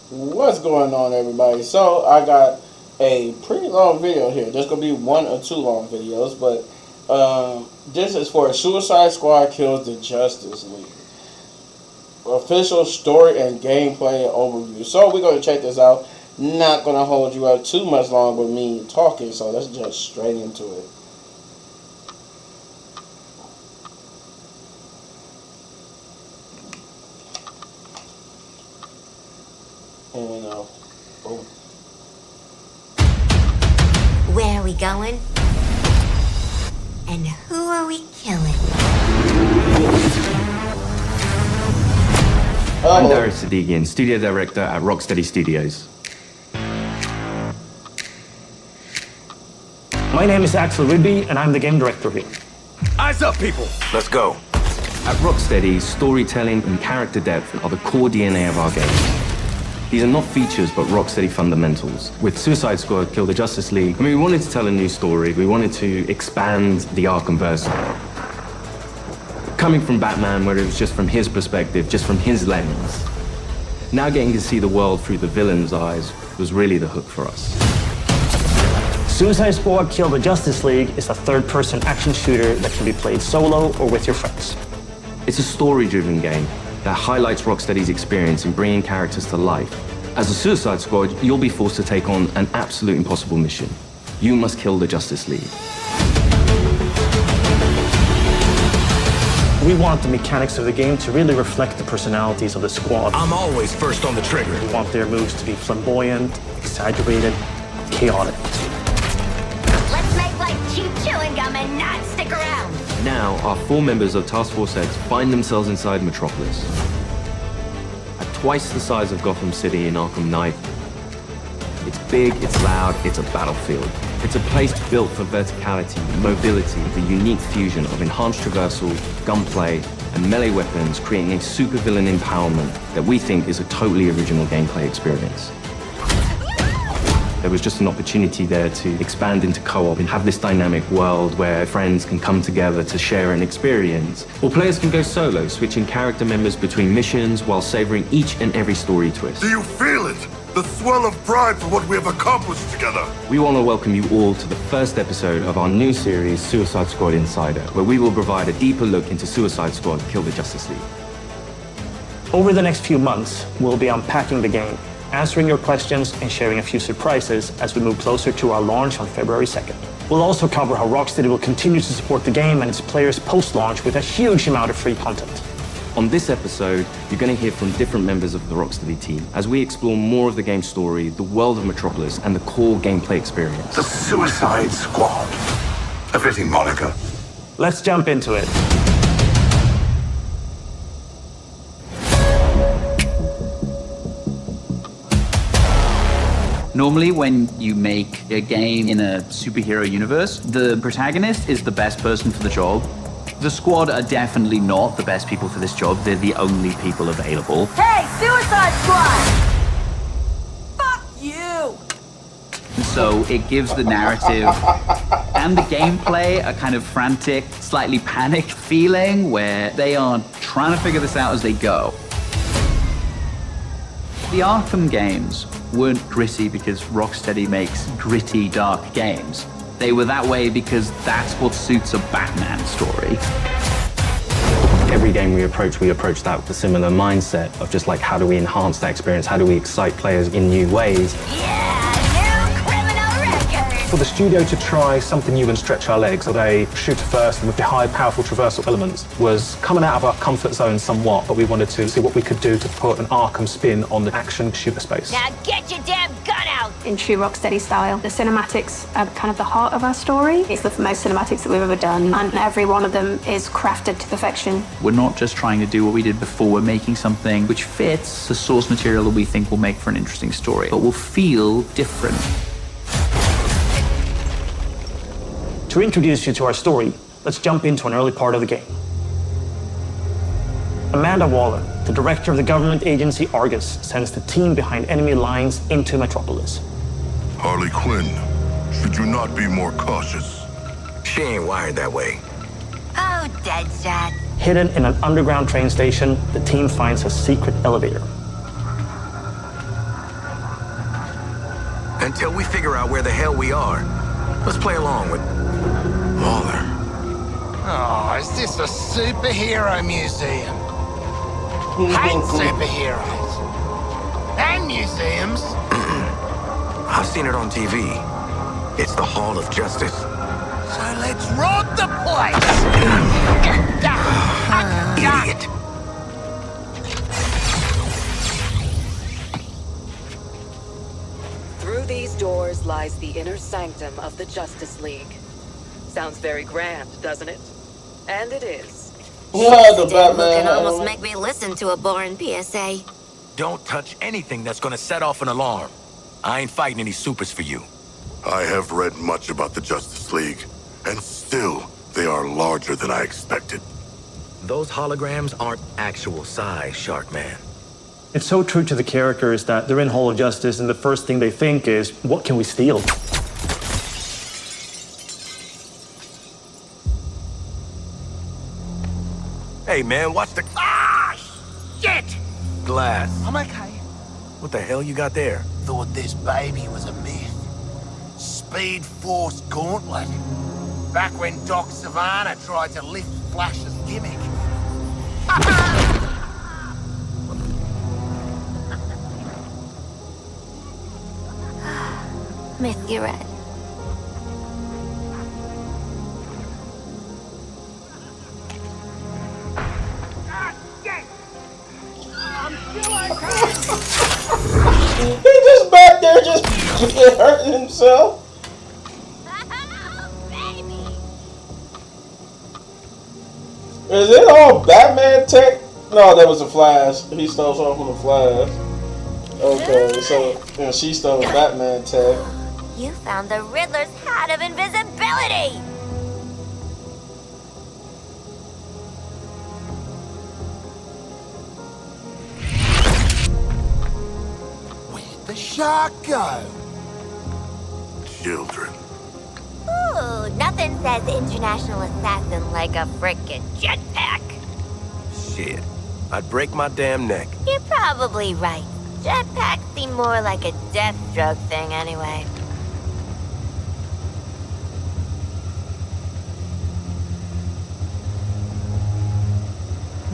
What's going on, everybody? So I got a pretty long video here. There's gonna be one or two long videos, but this is for Suicide Squad Kills the Justice League official story and gameplay overview. So we're gonna check this out. Not gonna hold you up too much long with me talking. So let's jump straight into it. And boom. Where are we going? And who are we killing? I'm Darren Sadigian, studio director at Rocksteady Studios. My name is Axel Rydby, and I'm the game director here. Eyes up, people! Let's go. At Rocksteady, storytelling and character depth are the core DNA of our games. These are not features, but Rocksteady fundamentals. With Suicide Squad Kill the Justice League, we wanted to tell a new story. We wanted to expand the Arkhamverse. Coming from Batman, where it was just from his perspective, just from his lens. Now getting to see the world through the villain's eyes was really the hook for us. Suicide Squad Kill the Justice League is a third-person action shooter that can be played solo or with your friends. It's a story-driven game that highlights Rocksteady's experience in bringing characters to life. As a Suicide Squad, you'll be forced to take on an absolute impossible mission. You must kill the Justice League. We want the mechanics of the game to really reflect the personalities of the squad. I'm always first on the trigger. We want their moves to be flamboyant, exaggerated, chaotic. Let's make like cheap chewing gum and not stick around. Now, our 4 members of Task Force X find themselves inside Metropolis. At twice the size of Gotham City in Arkham Knight, it's big, it's loud, it's a battlefield. It's a place built for verticality, mobility, the unique fusion of enhanced traversal, gunplay, and melee weapons, creating a supervillain empowerment that we think is a totally original gameplay experience. There was just an opportunity there to expand into co-op and have this dynamic world where friends can come together to share an experience. Or players can go solo, switching character members between missions while savoring each and every story twist. Do you feel it? The swell of pride for what we have accomplished together. We want to welcome you all to the first episode of our new series, Suicide Squad Insider, where we will provide a deeper look into Suicide Squad Kill the Justice League. Over the next few months, we'll be unpacking the game, answering your questions, and sharing a few surprises as we move closer to our launch on February 2nd. We'll also cover how Rocksteady will continue to support the game and its players post-launch with a huge amount of free content. On this episode, you're going to hear from different members of the Rocksteady team as we explore more of the game's story, the world of Metropolis, and the core gameplay experience. The Suicide Squad. A fitting moniker. Let's jump into it. Normally, when you make a game in a superhero universe, the protagonist is the best person for the job. The squad are definitely not the best people for this job. They're the only people available. Hey, Suicide Squad! Fuck you! So it gives the narrative and the gameplay a kind of frantic, slightly panicked feeling where they are trying to figure this out as they go. The Arkham games weren't gritty because Rocksteady makes gritty, dark games. They were that way because that's what suits a Batman story. Every game we approach that with a similar mindset of just like, how do we enhance that experience? How do we excite players in new ways? Yeah, new criminal record! For the studio to try something new and stretch our legs, a shooter first with the high, powerful traversal elements was coming out of our comfort zone somewhat, but we wanted to see what we could do to put an Arkham spin on the action shooter space. Now get your damn gun out! In true Rocksteady style, the cinematics are kind of the heart of our story. It's the most cinematics that we've ever done, and every one of them is crafted to perfection. We're not just trying to do what we did before. We're making something which fits the source material that we think will make for an interesting story, but will feel different. To introduce you to our story, let's jump into an early part of the game. Amanda Waller, the director of the government agency Argus, sends the team behind enemy lines into Metropolis. Harley Quinn, should you not be more cautious? She ain't wired that way. Oh, Deadshot. Hidden in an underground train station, the team finds a secret elevator. Until we figure out where the hell we are, let's play along with Lawler. Oh, is this a superhero museum? Hate superheroes. And museums. I've seen it on TV. It's the Hall of Justice. So let's rob the place! Idiot. Through these doors lies the inner sanctum of the Justice League. Sounds very grand, doesn't it? And it is. Yeah, the It Batman. can almost make me listen to a boring PSA. Don't touch anything that's gonna set off an alarm. I ain't fighting any supers for you. I have read much about the Justice League, and still, they are larger than I expected. Those holograms aren't actual size, Shark Man. It's so true to the characters that they're in Hall of Justice and the first thing they think is, what can we steal? Hey man, watch the Shit! glass. I'm okay. What the hell you got there? Thought this baby was a myth. Speed Force Gauntlet. Back when Doc Savannah tried to lift Flash's gimmick. Miss you, Red. He just back there just hurting himself. Is it all Batman tech? No, that was a Flash. He stole something from the Flash. Okay, so and she stole Batman tech. You found the Riddler's hat of invisibility! Where'd the shark go? Children. Ooh, nothing says international assassin like a frickin' jetpack. Shit. I'd break my damn neck. You're probably right. Jetpacks seem more like a Deathstroke thing anyway.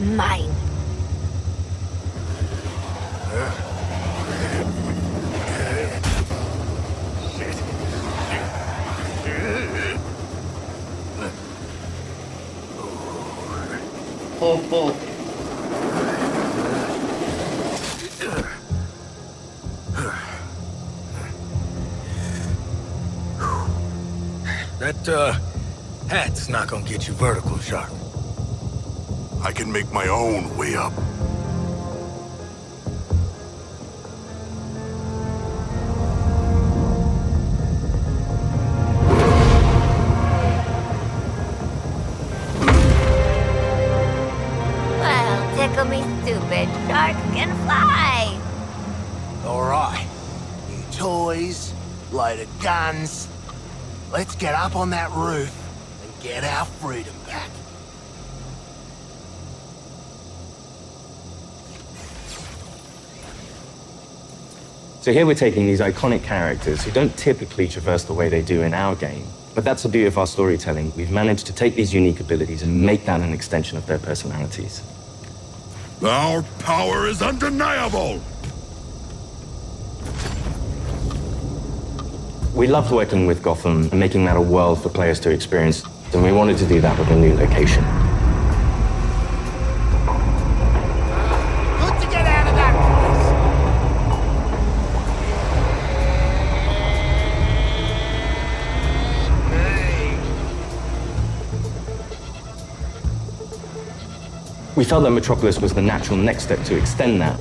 Mine. That, hat's not gonna get you vertical, Shark. I can make my own way up. Well, tickle me stupid. Sharks can fly. Alright. New toys, load of guns. Let's get up on that roof and get our freedom back. So here we're taking these iconic characters who don't typically traverse the way they do in our game. But that's the beauty of our storytelling. We've managed to take these unique abilities and make that an extension of their personalities. Our power is undeniable! We loved working with Gotham and making that a world for players to experience, and we wanted to do that with a new location. Good to get out of that place. We felt that Metropolis was the natural next step to extend that.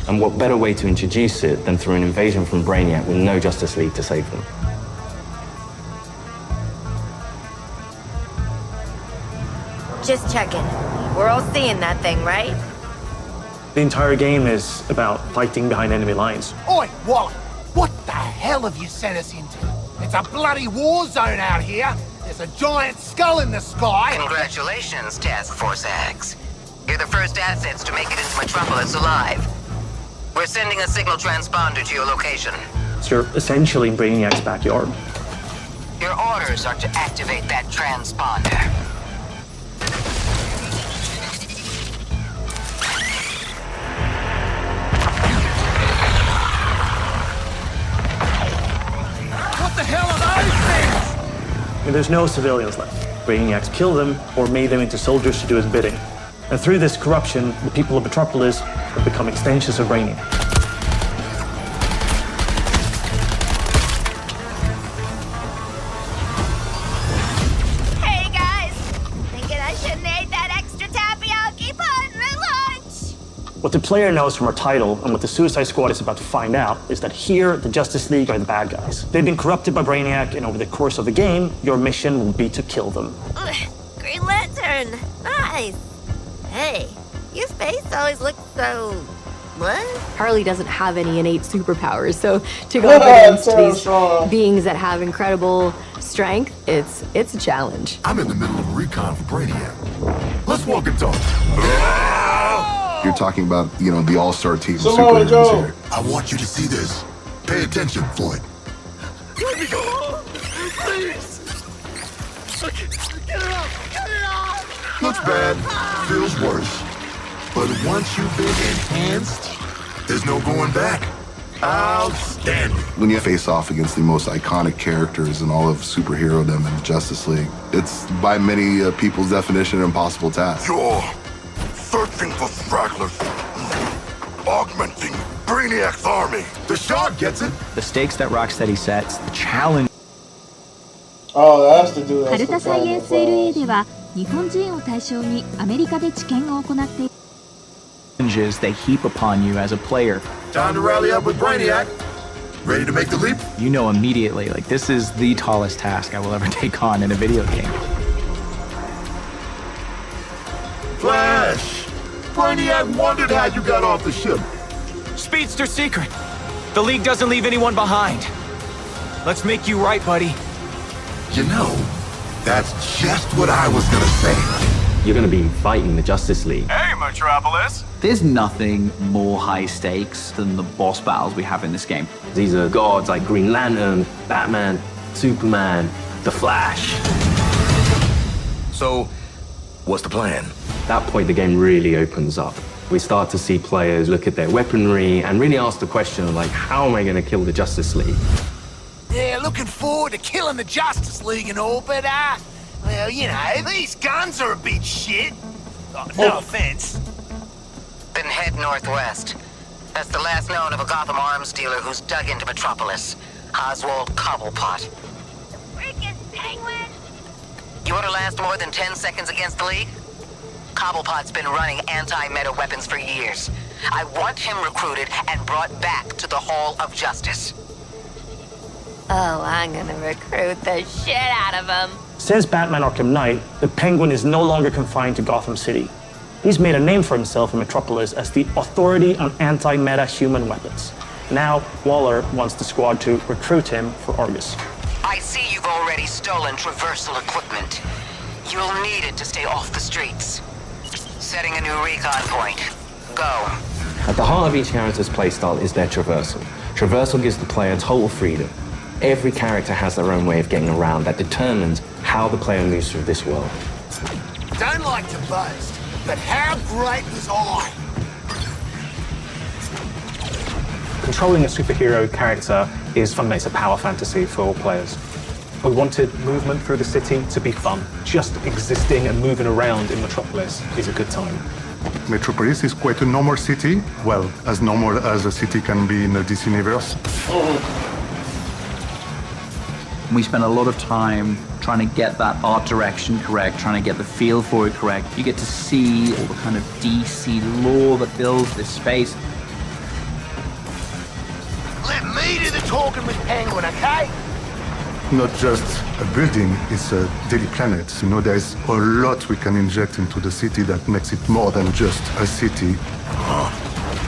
And what better way to introduce it than through an invasion from Brainiac with no Justice League to save them? Just checking. We're all seeing that thing, right? The entire game is about fighting behind enemy lines. Oi, Wally! What the hell have you sent us into? It's a bloody war zone out here. There's a giant skull in the sky. Congratulations, Task Force X. You're the first assets to make it into Metropolis alive. We're sending a signal transponder to your location. So you're essentially in Brainiac's backyard. Your orders are to activate that transponder. What the hell are those things? And there's no civilians left. Brainiac's killed them or made them into soldiers to do his bidding. And through this corruption, the people of Metropolis have become extensions of Brainiac. Hey guys! Thinking I shouldn't ate that extra tapioca pie for lunch! What the player knows from our title and what the Suicide Squad is about to find out is that here, the Justice League are the bad guys. They've been corrupted by Brainiac, and over the course of the game, your mission will be to kill them. Ugh, Green Lantern! Nice! Hey, your face always looks so... what? Harley doesn't have any innate superpowers, so to go up against these beings that have incredible strength, it's a challenge. I'm in the middle of a recon for Brainiac. Let's walk and talk. You're talking about, the all-star team of Samoa superheroes Joe. here. I want you to see this. Pay attention, Floyd. Let me go home, please. Get it off! Get it off! Looks bad, feels worse. But once you've been enhanced, there's no going back. Outstanding. When you face off against the most iconic characters in all of superhero-dom and Justice League, it's by many people's definition an impossible task. You're searching for stragglers, augmenting Brainiac's army. The Shard gets it. The stakes that Rocksteady sets, the challenge. Oh, that's the dude. カルタサイエンス LA では日本人を対象にアメリカで治験を行っている challenges they heap upon you as a player. Time to rally up with Brainiac. Ready to make the leap? You know immediately, like, this is the tallest task I will ever take on in a video game. Flash! Brainiac wondered how you got off the ship. Speedster secret. The League doesn't leave anyone behind. Let's make you right, buddy. You know, that's just what I was gonna say. You're gonna be fighting the Justice League. Hey, Metropolis. There's nothing more high stakes than the boss battles we have in this game. These are gods like Green Lantern, Batman, Superman, The Flash. So, what's the plan? At that point, the game really opens up. We start to see players look at their weaponry and really ask the question of, like, how am I gonna kill the Justice League? Yeah, looking forward to killing the Justice League and all, but, well, these guns are a bit shit. No offense. Then head northwest. That's the last known of a Gotham arms dealer who's dug into Metropolis. Oswald Cobblepot. Freaking penguin! You want to last more than 10 seconds against the League? Cobblepot's been running anti-meta weapons for years. I want him recruited and brought back to the Hall of Justice. Oh, I'm gonna recruit the shit out of him. Since Batman Arkham Knight, the Penguin is no longer confined to Gotham City. He's made a name for himself in Metropolis as the authority on anti-meta human weapons. Now, Waller wants the squad to recruit him for Argus. I see you've already stolen traversal equipment. You'll need it to stay off the streets. Setting a new recon point. Go. At the heart of each character's playstyle is their traversal. Traversal gives the player total freedom. Every character has their own way of getting around that determines how the player moves through this world. Don't like to boast, but how great was I? Controlling a superhero character is fundamentally a power fantasy for all players. We wanted movement through the city to be fun. Just existing and moving around in Metropolis is a good time. Metropolis is quite a normal city. Well, as normal as a city can be in the DC universe. We spent a lot of time trying to get that art direction correct, trying to get the feel for it correct. You get to see all the kind of DC lore that builds this space. Let me do the talking with Penguin, okay? Not just a building, it's a daily planet. There's a lot we can inject into the city that makes it more than just a city.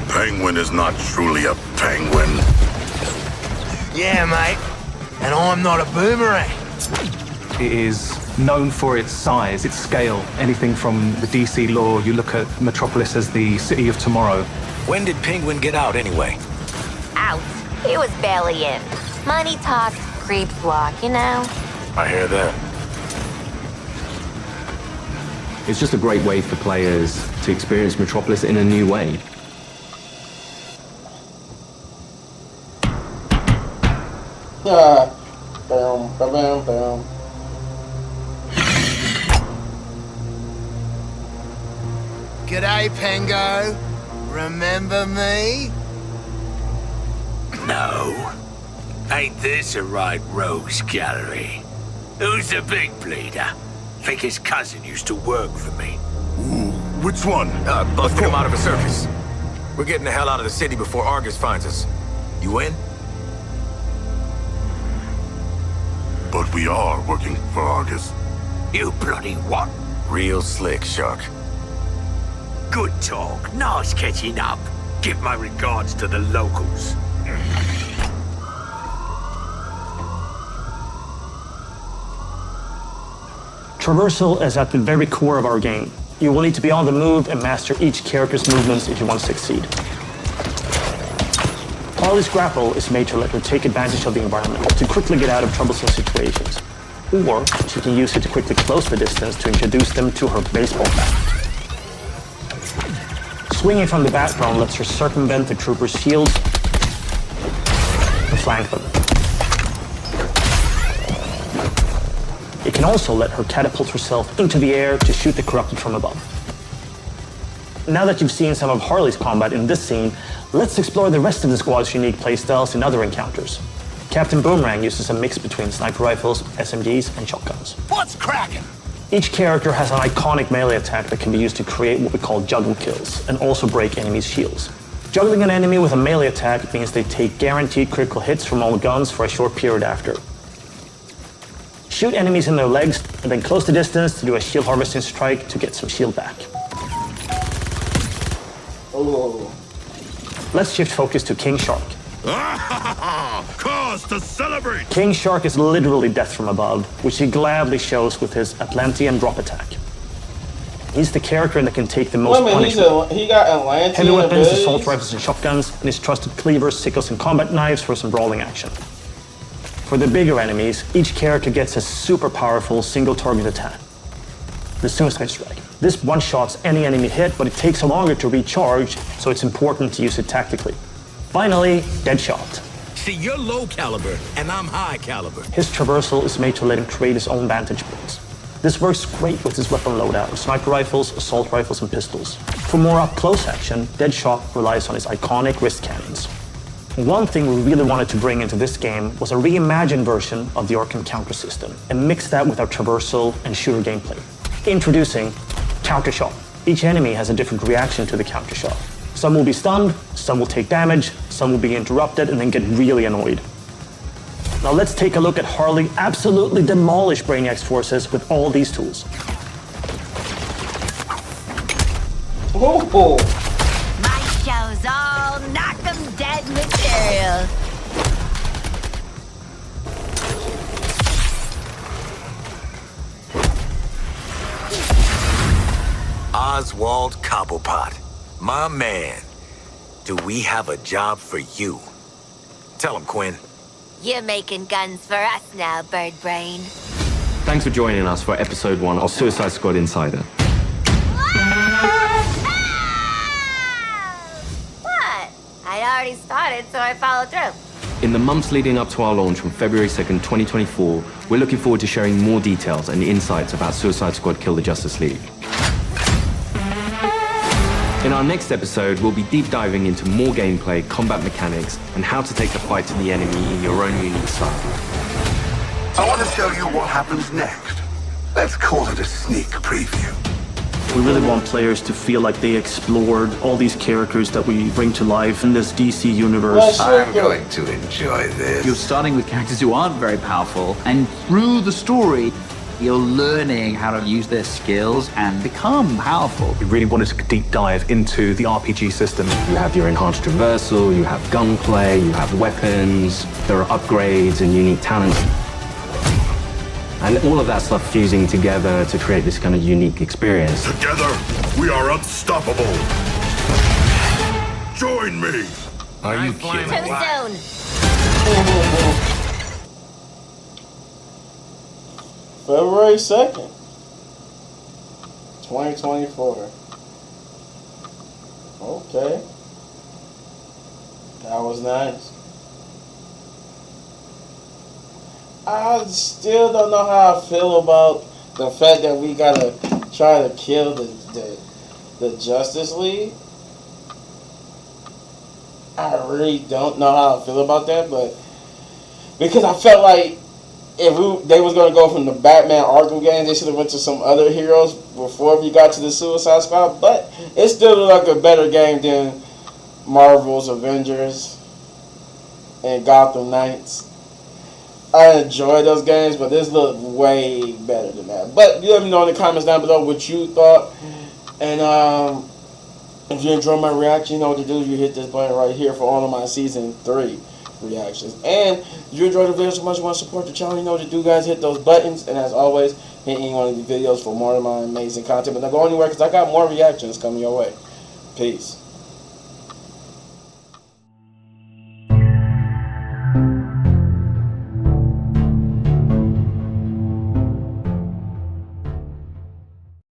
Penguin is not truly a penguin. Yeah, mate. And I'm not a boomerang. It is known for its size, its scale. Anything from the DC lore, you look at Metropolis as the city of tomorrow. When did Penguin get out anyway? Out. He was barely in. Money talk, creeps walk, you know? I hear that. It's just a great way for players to experience Metropolis in a new way. Boom, boom, boom. G'day, Pengo. Remember me? No. Ain't this a right rogues gallery? Who's the big bleeder? Think his cousin used to work for me. Ooh, which one? Busted him out of a circus. We're getting the hell out of the city before Argus finds us. You in? But we are working for Argus. You bloody what? Real slick, Shark. Good talk. Nice catching up. Give my regards to the locals. Traversal is at the very core of our game. You will need to be on the move and master each character's movements if you want to succeed. Harley's grapple is made to let her take advantage of the environment to quickly get out of troublesome situations. Or she can use it to quickly close the distance to introduce them to her baseball bat. Swinging from the background lets her circumvent the troopers' shields and flank them. It can also let her catapult herself into the air to shoot the corrupted from above. Now that you've seen some of Harley's combat in this scene, let's explore the rest of the squad's unique playstyles in other encounters. Captain Boomerang uses a mix between sniper rifles, SMGs, and shotguns. What's cracking? Each character has an iconic melee attack that can be used to create what we call juggle kills, and also break enemies' shields. Juggling an enemy with a melee attack means they take guaranteed critical hits from all guns for a short period after. Shoot enemies in their legs, and then close the distance to do a shield harvesting strike to get some shield back. Oh. Let's shift focus to King Shark. Cause to celebrate! King Shark is literally death from above, which he gladly shows with his Atlantean drop attack. He's the character that can take the most punishment. He got Atlantean heavy weapons, abilities? assault rifles, and shotguns, and his trusted cleavers, sickles, and combat knives for some brawling action. For the bigger enemies, each character gets a super powerful single target attack, the Suicide Strike. This one-shots any enemy hit, but it takes longer to recharge, so it's important to use it tactically. Finally, Deadshot. See, you're low caliber, and I'm high caliber. His traversal is made to let him create his own vantage points. This works great with his weapon loadout of sniper rifles, assault rifles, and pistols. For more up-close action, Deadshot relies on his iconic wrist cannons. One thing we really wanted to bring into this game was a reimagined version of the Arkham counter system, and mix that with our traversal and shooter gameplay. Introducing Counter Shot. Each enemy has a different reaction to the counter shot. Some will be stunned, some will take damage, some will be interrupted and then get really annoyed. Now let's take a look at Harley absolutely demolish Brainiac's forces with all these tools. Oh. My show's all knock 'em dead material. Oswald Cobblepot, my man. Do we have a job for you? Tell him, Quinn. You're making guns for us now, Bird Brain. Thanks for joining us for episode 1 of Suicide Squad Insider. What? I'd already started, so I followed through. In the months leading up to our launch on February 2nd, 2024, we're looking forward to sharing more details and insights about Suicide Squad Kill the Justice League. In our next episode, we'll be deep diving into more gameplay, combat mechanics, and how to take the fight to the enemy in your own unique style. I want to show you what happens next. Let's call it a sneak preview. We really want players to feel like they explored all these characters that we bring to life in this DC universe. I'm going to enjoy this. You're starting with characters who aren't very powerful, and through the story, you're learning how to use their skills and become powerful. We really wanted to deep dive into the RPG system. You have your enhanced traversal, you have gunplay, you have weapons, there are upgrades and unique talents. And all of that stuff fusing together to create this kind of unique experience. Together, we are unstoppable. Join me. Are you kidding? Tombstone! February 2nd, 2024. Okay. That was nice. I still don't know how I feel about the fact that we gotta try to kill the Justice League. I really don't know how I feel about that, but because I felt like if they was gonna go from the Batman Arkham games, they should have went to some other heroes before we got to the Suicide Squad. But it still looked like a better game than Marvel's Avengers and Gotham Knights. I enjoy those games, but this looked way better than that. But you let me know in the comments down below what you thought. And if you enjoyed my reaction, you know what to do. You hit this button right here for all of my Season 3 reactions. And if you enjoyed the video so much you want to support the channel, you know what to do, guys. Hit those buttons. And as always, hit any one of the videos for more of my amazing content. But don't go anywhere because I got more reactions coming your way. Peace.